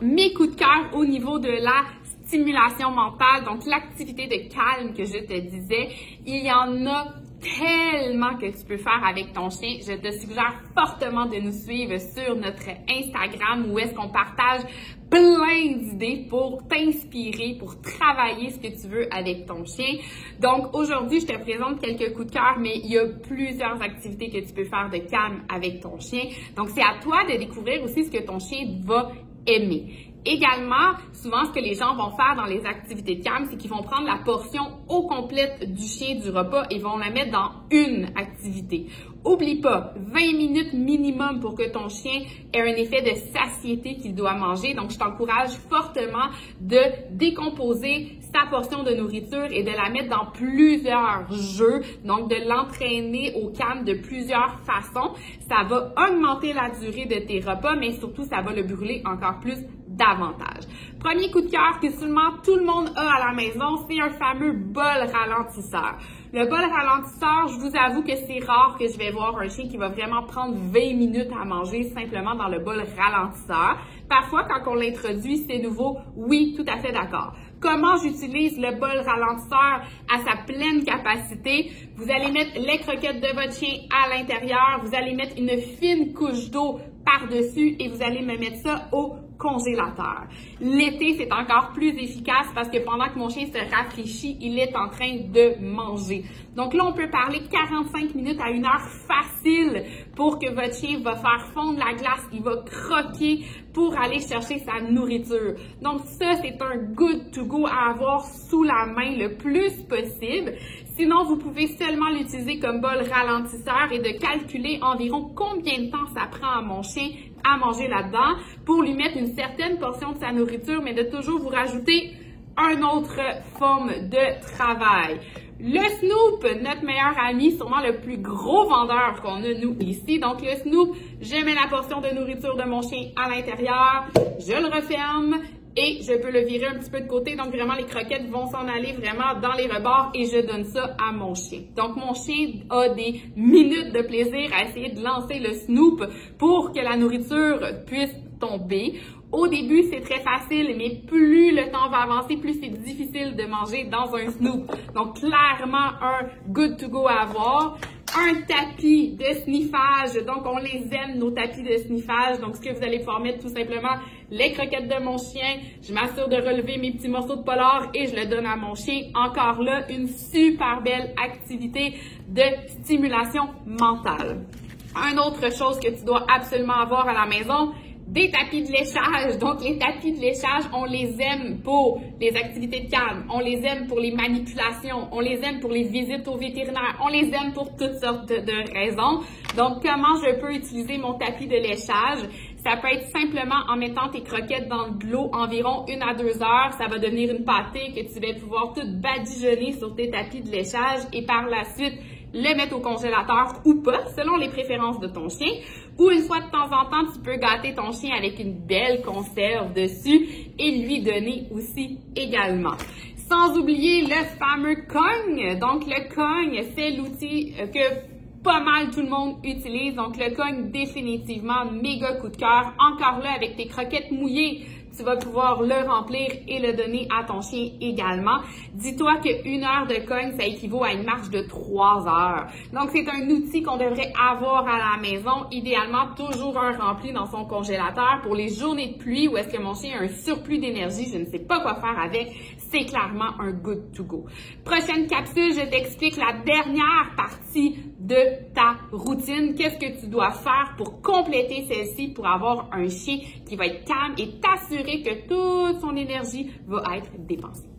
Mes coups de cœur au niveau de la stimulation mentale, donc l'activité de calme que je te disais, il y en a tellement que tu peux faire avec ton chien. Je te suggère fortement de nous suivre sur notre Instagram où est-ce qu'on partage plein d'idées pour t'inspirer, pour travailler ce que tu veux avec ton chien. Donc aujourd'hui, je te présente quelques coups de cœur, mais il y a plusieurs activités que tu peux faire de calme avec ton chien. Donc c'est à toi de découvrir aussi ce que ton chien va aimer. Également, souvent, ce que les gens vont faire dans les activités de calme, c'est qu'ils vont prendre la portion au complète du chien du repas et vont la mettre dans une activité. Oublie pas, 20 minutes minimum pour que ton chien ait un effet de satiété qu'il doit manger. Donc, je t'encourage fortement de décomposer sa portion de nourriture et de la mettre dans plusieurs jeux. Donc, de l'entraîner au calme de plusieurs façons. Ça va augmenter la durée de tes repas, mais surtout, ça va le brûler encore plus davantage. Premier coup de cœur que seulement tout le monde a à la maison, c'est un fameux bol ralentisseur. Le bol ralentisseur, je vous avoue que c'est rare que je vais voir un chien qui va vraiment prendre 20 minutes à manger simplement dans le bol ralentisseur. Parfois, quand on l'introduit, c'est nouveau. Oui, tout à fait d'accord. Comment j'utilise le bol ralentisseur à sa pleine capacité? Vous allez mettre les croquettes de votre chien à l'intérieur. Vous allez mettre une fine couche d'eau par-dessus et vous allez me mettre ça au congélateur. L'été, c'est encore plus efficace parce que pendant que mon chien se rafraîchit, il est en train de manger. Donc là, on peut parler 45 minutes à 1 heure facile pour que votre chien va faire fondre la glace, il va croquer pour aller chercher sa nourriture. Donc ça, c'est un good to go à avoir sous la main le plus possible. Sinon, vous pouvez seulement l'utiliser comme bol ralentisseur et de calculer environ combien de temps ça prend à mon chien à manger là-dedans pour lui mettre une certaine portion de sa nourriture, mais de toujours vous rajouter une autre forme de travail. Le Snoop, notre meilleur ami, sûrement le plus gros vendeur qu'on a nous ici. Donc le Snoop, je mets la portion de nourriture de mon chien à l'intérieur, je le referme et je peux le virer un petit peu de côté. Donc vraiment, les croquettes vont s'en aller vraiment dans les rebords et je donne ça à mon chien. Donc mon chien a des minutes de plaisir à essayer de lancer le Snoop pour que la nourriture puisse tomber. Au début, c'est très facile, mais plus le temps va avancer, plus c'est difficile de manger dans un Snoop. Donc, clairement, un good to go à avoir. Un tapis de sniffage. Donc, on les aime, nos tapis de sniffage. Donc, ce que vous allez pouvoir mettre, tout simplement, les croquettes de mon chien. Je m'assure de relever mes petits morceaux de polar et je le donne à mon chien. Encore là, une super belle activité de stimulation mentale. Une autre chose que tu dois absolument avoir à la maison, des tapis de léchage. Donc, les tapis de léchage, on les aime pour les activités de calme, on les aime pour les manipulations, on les aime pour les visites au vétérinaire, on les aime pour toutes sortes de raisons. Donc, comment je peux utiliser mon tapis de léchage? Ça peut être simplement en mettant tes croquettes dans de l'eau environ 1 à 2 heures. Ça va devenir une pâtée que tu vas pouvoir tout badigeonner sur tes tapis de léchage et par la suite, le mettre au congélateur ou pas, selon les préférences de ton chien. Ou une fois de temps en temps, tu peux gâter ton chien avec une belle conserve dessus et lui donner aussi également. Sans oublier le fameux cogne. Donc, le cogne, c'est l'outil que pas mal tout le monde utilise. Donc, le cogne, définitivement, méga coup de cœur. Encore là, avec tes croquettes mouillées, tu vas pouvoir le remplir et le donner à ton chien également. Dis-toi que 1 heure de cogne, ça équivaut à une marche de 3 heures. Donc, c'est un outil qu'on devrait avoir à la maison. Idéalement, toujours un rempli dans son congélateur. Pour les journées de pluie où est-ce que mon chien a un surplus d'énergie, je ne sais pas quoi faire avec, c'est clairement un good to go. Prochaine capsule, je t'explique la dernière partie de ta routine. Qu'est-ce que tu dois faire pour compléter celle-ci pour avoir un chien qui va être calme et t'assurer que toute son énergie va être dépensée.